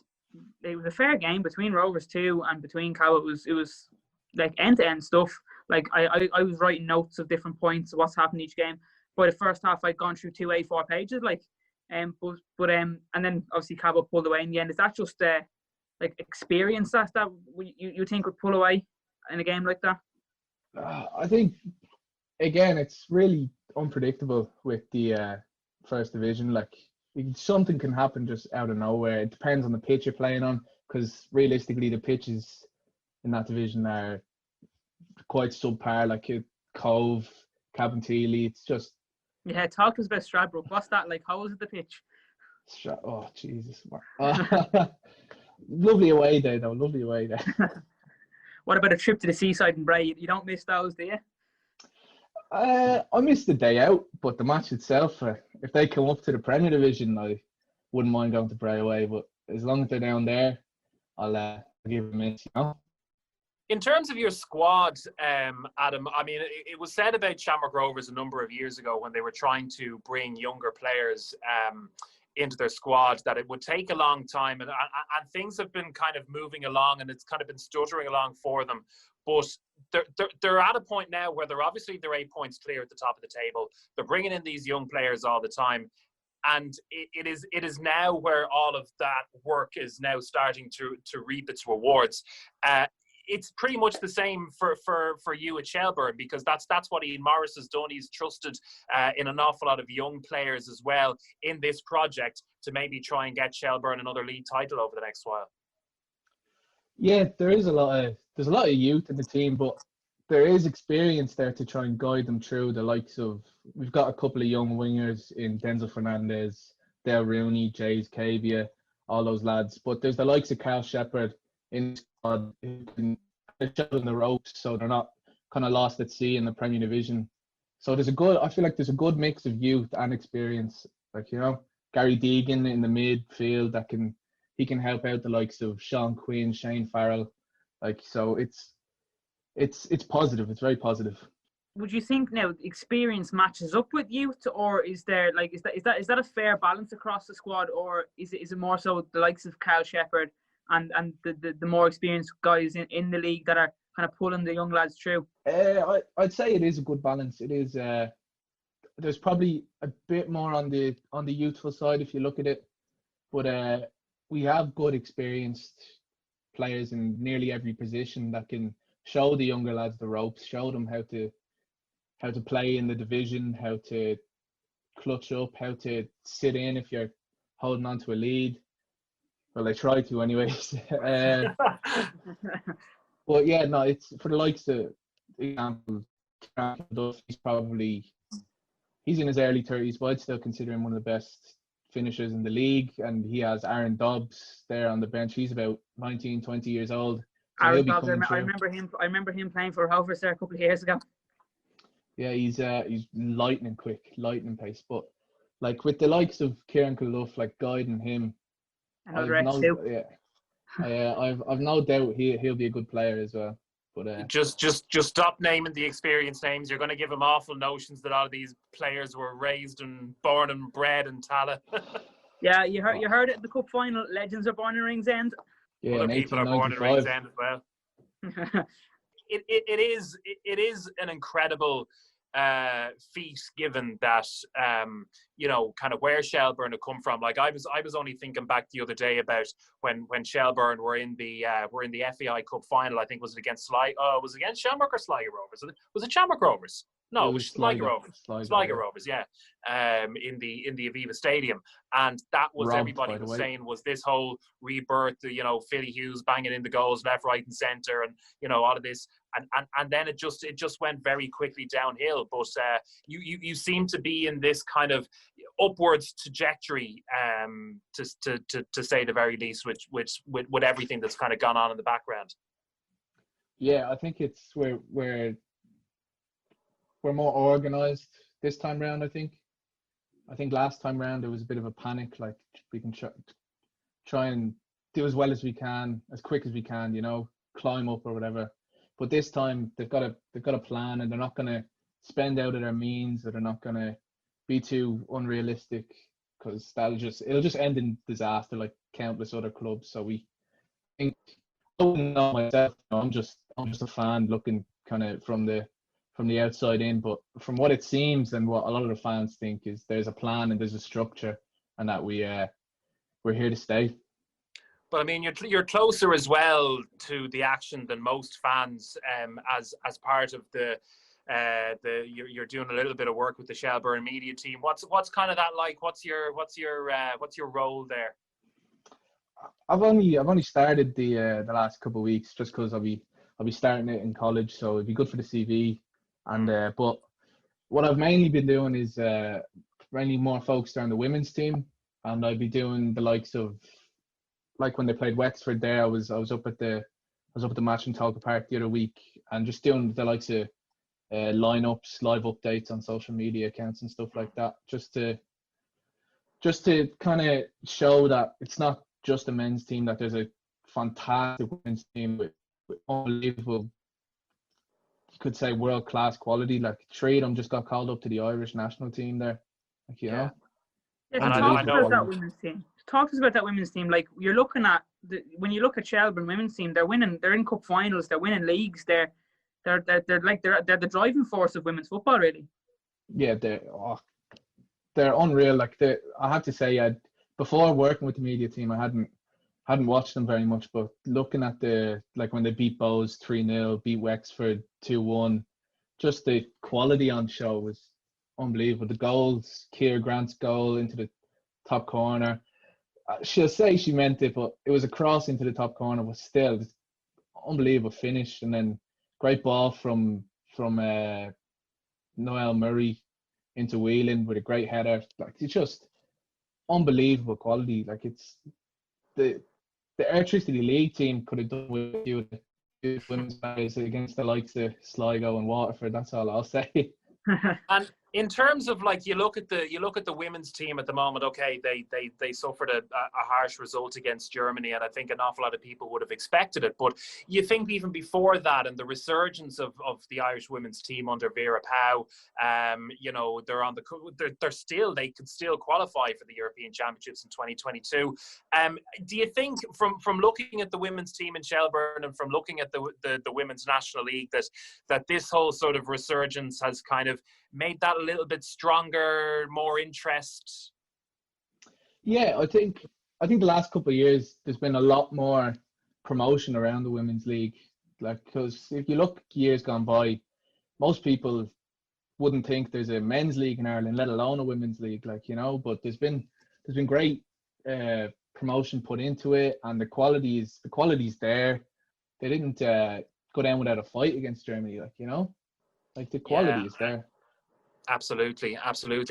it was a fair game between Rovers 2 and between Cab. It was like end to end stuff. Like I was writing notes of different points of what's happened each game. By the first half, I'd gone through 2 A4 pages, and then obviously Cabo pulled away in the end. Is that just like experience that you think would pull away in a game like that? I think again it's really unpredictable with the first division. Like something can happen just out of nowhere. It depends on the pitch you're playing on, because realistically the pitches in that division are quite subpar. Like Cove, Cabinteely, it's just. Yeah, talk to us about Stradbroke. What's that like? How was it the pitch? Oh Jesus! Lovely away day though. Lovely away day. What about a trip to the seaside in Bray? You don't miss those, do you? I missed the day out, but the match itself, if they come up to the Premier Division, I wouldn't mind going to Bray away. But as long as they're down there, I'll give them a miss, you know. In terms of your squad, Adam, I mean, it was said about Shamrock Rovers a number of years ago when they were trying to bring younger players into their squad that it would take a long time, and things have been kind of moving along, and it's kind of been stuttering along for them. But they're at a point now where they're 8 points clear at the top of the table. They're bringing in these young players all the time. And it is now where all of that work is now starting to reap its rewards. It's pretty much the same for you at Shelburne, because that's what Ian Morris has done. He's trusted in an awful lot of young players as well in this project to maybe try and get Shelburne another league title over the next while. Yeah, there's a lot of youth in the team, but there is experience there to try and guide them through. The likes of, we've got a couple of young wingers in Denzel Fernandez, Dale Rooney, Jays Cavia, all those lads. But there's the likes of Carl Shepherd in the squad who can show them the ropes, so they're not kind of lost at sea in the Premier Division. So I feel like there's a good mix of youth and experience. Like, you know, Gary Deegan in the midfield he can help out the likes of Sean Quinn, Shane Farrell. Like, so it's positive. It's very positive. Would you think now experience matches up with youth, or is there is that a fair balance across the squad, or is it more so the likes of Carl Shepherd and the more experienced guys in the league that are kind of pulling the young lads through? I'd say it is a good balance. It is. There's probably a bit more on the youthful side if you look at it, but we have good experienced players in nearly every position that can show the younger lads the ropes, show them how to play in the division, how to clutch up, how to sit in if you're holding on to a lead. Well, they try to anyways. But yeah, no, it's for the likes of, example, he's in his early 30s, but I'd still consider him one of the best finishers in the league. And he has Aaron Dobbs there on the bench. He's about 19, 20 years old. So Aaron Dobbs, I remember him playing for Rovers there a couple of years ago. Yeah, he's lightning quick, lightning pace. But like with the likes of Kieran Clough, like guiding him, I've no doubt he'll be a good player as well. But just stop naming the experienced names. You're going to give them awful notions that all of these players were raised and born and bred in Tala. Yeah, you heard it at the cup final. Legends are born in Ringsend. Yeah, other people are born in Ringsend as well. It is an incredible feat, given that kind of where Shelburne have come from. Like I was only thinking back the other day about when Shelburne were in the FAI Cup final. I think was it against was it against Shamrock or Sligo Rovers? Was it Shamrock Rovers? No, it was Sligo Rovers. Sligo Rovers, yeah. In the Aviva Stadium, and that was Robbed, everybody was saying was this whole rebirth. Philly Hughes banging in the goals left, right, and centre, and all of this, and then it just went very quickly downhill. But you seem to be in this kind of upwards trajectory, to say the very least, which with everything that's kind of gone on in the background. Yeah, I think it's we're more organised this time round. I think last time round there was a bit of a panic. Like we can try and do as well as we can, as quick as we can, climb up or whatever. But this time they've got a plan, and they're not going to spend out of their means, or they're not going to be too unrealistic, because it'll just end in disaster like countless other clubs. So we think, I wouldn't know myself. I'm just a fan looking kind of from the outside in, but from what it seems and what a lot of the fans think is there's a plan and there's a structure, and that we're here to stay. But I mean, you're closer as well to the action than most fans, as part of you're doing a little bit of work with the Shelburne media team. What's kind of that like? What's your role there? I've only started the last couple of weeks just because I'll be starting it in college, so it'd be good for the CV. And but what I've mainly been doing is mainly more focused on the women's team, and I'd be doing the likes of, like when they played Wexford there, I was up at the match in Talca Park the other week, and just doing the likes of lineups, live updates on social media accounts and stuff like that, just to kind of show that it's not just a men's team, that there's a fantastic women's team with unbelievable, you could say, world class quality. Like 3 of them just got called up to the Irish national team there. Like, you know. Yeah, talk to us about that women's team. Talk to us about that women's team. Like, you're looking at when you look at Shelburne women's team, they're winning. They're in cup finals. They're winning leagues. They're the driving force of women's football, really. Yeah, they're unreal. Like, I have to say, before working with the media team, I hadn't watched them very much, but looking at when they beat Bows 3-0, beat Wexford 2-1, just the quality on show was unbelievable. The goals, Keir Grant's goal into the top corner, she'll say she meant it, but it was a cross into the top corner, but still, unbelievable finish. And then great ball from Noelle Murray into Whelan with a great header. Like, it's just unbelievable quality. Like, it's the Airtricity League team could have done with a few of the women's players against the likes of Sligo and Waterford. That's all I'll say. And in terms of, like, you look at the women's team at the moment. Okay, they suffered a harsh result against Germany, and I think an awful lot of people would have expected it. But you think even before that, and the resurgence of the Irish women's team under Vera Pauw, they could still qualify for the European Championships in 2022. Do you think from looking at the women's team in Shelburne and from looking at the Women's National League that this whole sort of resurgence has kind of made that a little bit stronger, more interest? Yeah, I think the last couple of years there's been a lot more promotion around the women's league. Like, because if you look years gone by, most people wouldn't think there's a men's league in Ireland, let alone a women's league. Like, you know, but there's been great promotion put into it, and the quality's there. They didn't go down without a fight against Germany. Like, you know, like the quality is there. Absolutely,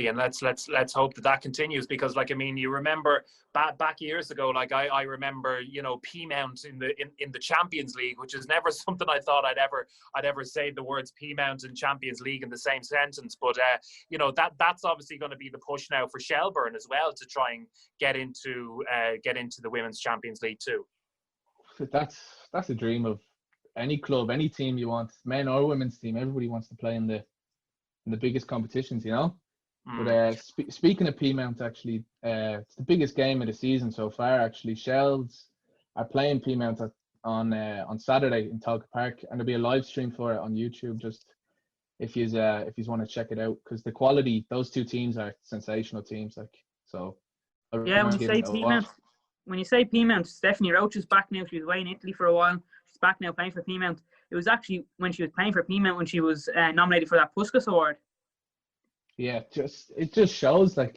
and let's hope that continues, because, like, I mean, you remember back years ago, like I remember, you know, Peamount in the Champions League, which is never something I thought I'd ever say the words Peamount and Champions League in the same sentence, but you know, that's obviously going to be the push now for Shelburne as well, to try and get into the Women's Champions League too. That's a dream of any club, any team you want, men or women's team. Everybody wants to play in the biggest competitions, you know. But speaking of Peamount, actually, it's the biggest game of the season so far. Actually, Shels are playing Peamount on Saturday in Talca Park, and there'll be a live stream for it on YouTube. Just if you want to check it out, because the quality, those two teams are sensational teams. Like, so. Yeah, when you say Peamount, Stephanie Roach is back now. She was away in Italy for a while. She's back now playing for Peamount. It was actually when she was playing for Peamount when she was nominated for that Puskas Award. Yeah, it just shows the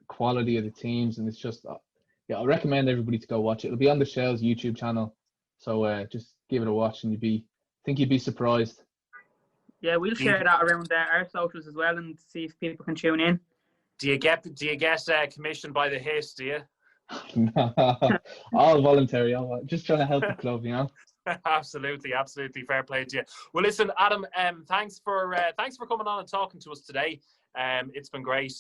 quality of the teams, and it's just I recommend everybody to go watch it. It'll be on the Shels YouTube channel, so just give it a watch, and you'd be surprised. Yeah, we'll share that around our socials as well, and see if people can tune in. Do you get commissioned by the Hit? Do you? No, all voluntary. Just trying to help the club, you know. Absolutely, fair play to you. Well, listen, Adam, thanks for coming on and talking to us today. It's been great.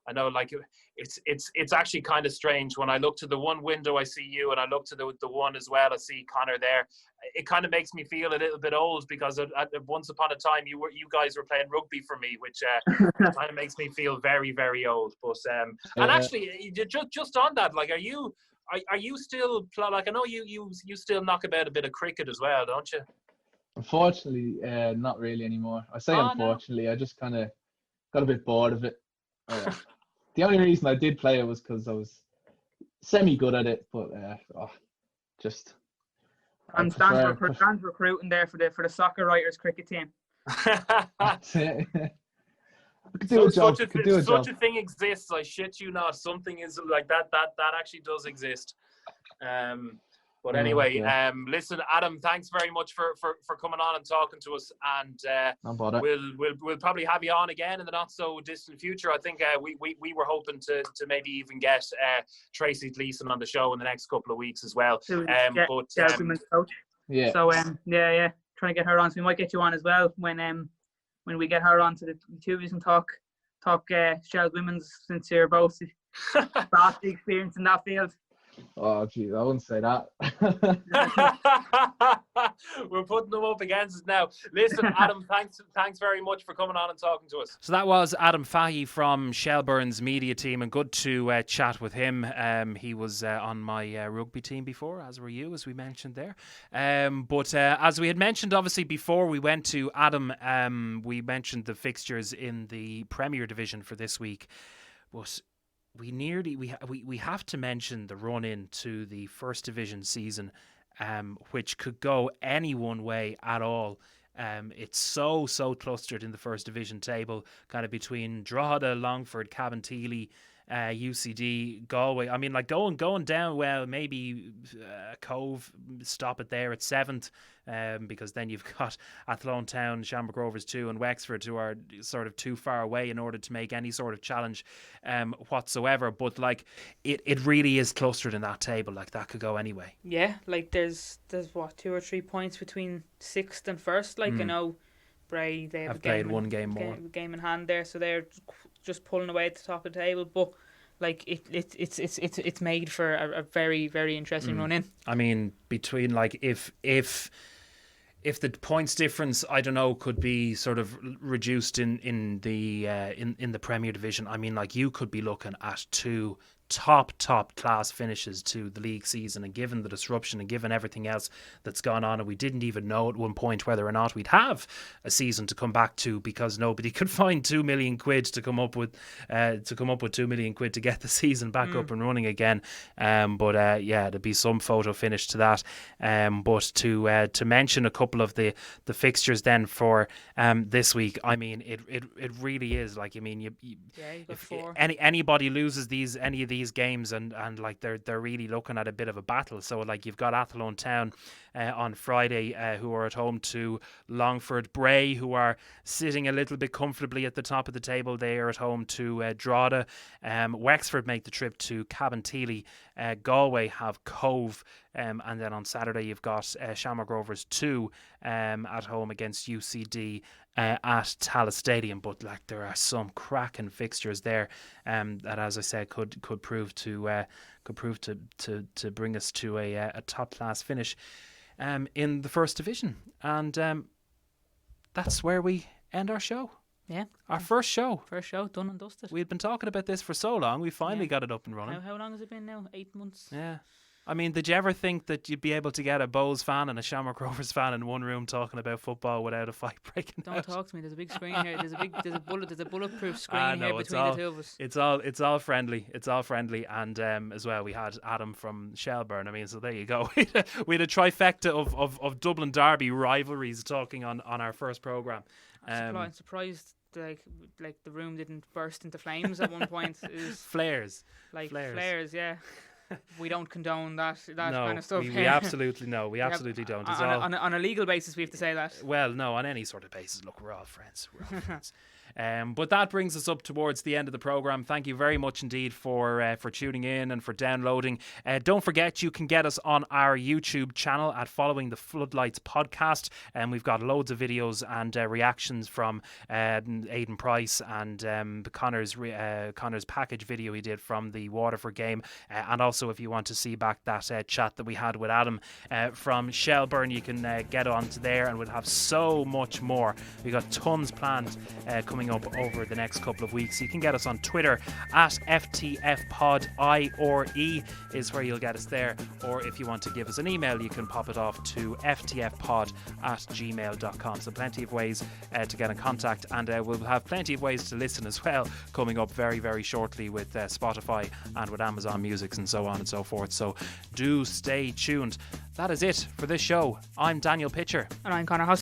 I know, like, it's actually kind of strange when I look to the one window I see you, and I look to the one as well I see Conor there. It kind of makes me feel a little bit old, because once upon a time you guys were playing rugby for me, which kind of makes me feel very, very old. But and actually, just on that, like, are you still, like, I know you still knock about a bit of cricket as well, don't you? Unfortunately, not really anymore. I say unfortunately, no. I just kind of got a bit bored of it. The only reason I did play it was because I was semi-good at it, but just... And Dan's recruiting there for the soccer writers cricket team. That's it. Could do a job. Such a thing exists. I shit you not. Something is like that. That actually does exist. But anyway, listen, Adam, thanks very much for coming on and talking to us. And we'll probably have you on again in the not so distant future. I think we were hoping to maybe even get Tracy Gleeson on the show in the next couple of weeks as well. Women's coach. Yeah. So trying to get her on. So we might get you on as well when we get her on, to the two of you can talk Shels Women's, since you're both vastly experienced in that field. Oh, geez, I wouldn't say that. We're putting them up against us now. Listen, Adam, thanks very much for coming on and talking to us. So that was Adam Fahy from Shelbourne's media team, and good to chat with him. He was on my rugby team before, as were you, as we mentioned there. But as we had mentioned, obviously, before we went to Adam, we mentioned the fixtures in the Premier Division for this week. But we have to mention the run in to the First Division season, which could go any one way at all. It's so clustered in the First Division table, kind of between Drogheda, Longford, Cabinteely, UCD, Galway. I mean, like going down, well, maybe Cove, stop it there at 7th, because then you've got Athlone Town, Shamrock Rovers 2 and Wexford, who are sort of too far away in order to make any sort of challenge whatsoever. But like it really is clustered in that table. Like that could go anyway. Yeah, like there's what, 2 or 3 points between 6th and 1st. Like I know Bray, they have played one game more, game in hand there, so they're just pulling away at the top of the table. But like it's made for a very, very interesting run in. I mean, between like if the points difference, I don't know, could be sort of reduced in the Premier Division. I mean, like you could be looking at 2 top class finishes to the league season, and given the disruption and given everything else that's gone on, and we didn't even know at one point whether or not we'd have a season to come back to, because nobody could find 2 million quid to come up with 2 million quid to get the season back up and running again. But there'd be some photo finish to that. But to mention a couple of the fixtures then for this week, I mean it really is like, I mean if anybody loses any of these games and like they're really looking at a bit of a battle. So like you've got Athlone Town on Friday, who are at home to Longford. Bray, who are sitting a little bit comfortably at the top of the table, they are at home to Drogheda. Wexford make the trip to Cabinteely. Galway have Cove, and then on Saturday you've got Shamrock Rovers 2 at home against UCD at Tallaght Stadium. But like there are some cracking fixtures there that, as I said, could prove to bring us to a top class finish in the First Division. And that's where we end our show. Yeah. Our first show, done and dusted. We'd been talking about this for so long. We finally got it up and running. How long has it been now? 8 months? Yeah. I mean, did you ever think that you'd be able to get a Bows fan and a Shamrock Rovers fan in one room talking about football without a fight breaking out? Don't talk to me. There's a big screen here. There's a bulletproof screen here between the two of us. It's all friendly. It's all friendly. And as well, we had Adam from Shelbourne. I mean, so there you go. We had a trifecta of Dublin Derby rivalries talking on our first programme. I'm surprised like the room didn't burst into flames at one point. It was flares. Yeah. We don't condone that kind of stuff. We absolutely don't. It's on a legal basis, we have to say that. Well, no, on any sort of basis. Look, we're all friends. But that brings us up towards the end of the programme. Thank you very much indeed for tuning in and for downloading. Don't forget, you can get us on our YouTube channel at Following the Floodlights podcast, and we've got loads of videos and reactions from Aidan Price and Conor's package video he did from the Waterford game, and also if you want to see back that chat that we had with Adam from Shelbourne, you can get onto there, and we'll have so much more. We got tons planned coming coming up over the next couple of weeks. You can get us on Twitter at FTFpod, I-or-E is where you'll get us there. Or if you want to give us an email, you can pop it off to ftfpod@gmail.com. So plenty of ways to get in contact, and we'll have plenty of ways to listen as well coming up very, very shortly with Spotify and with Amazon Music and so on and so forth. So do stay tuned. That is it for this show. I'm Daniel Pitcher. And I'm Conor Hoss.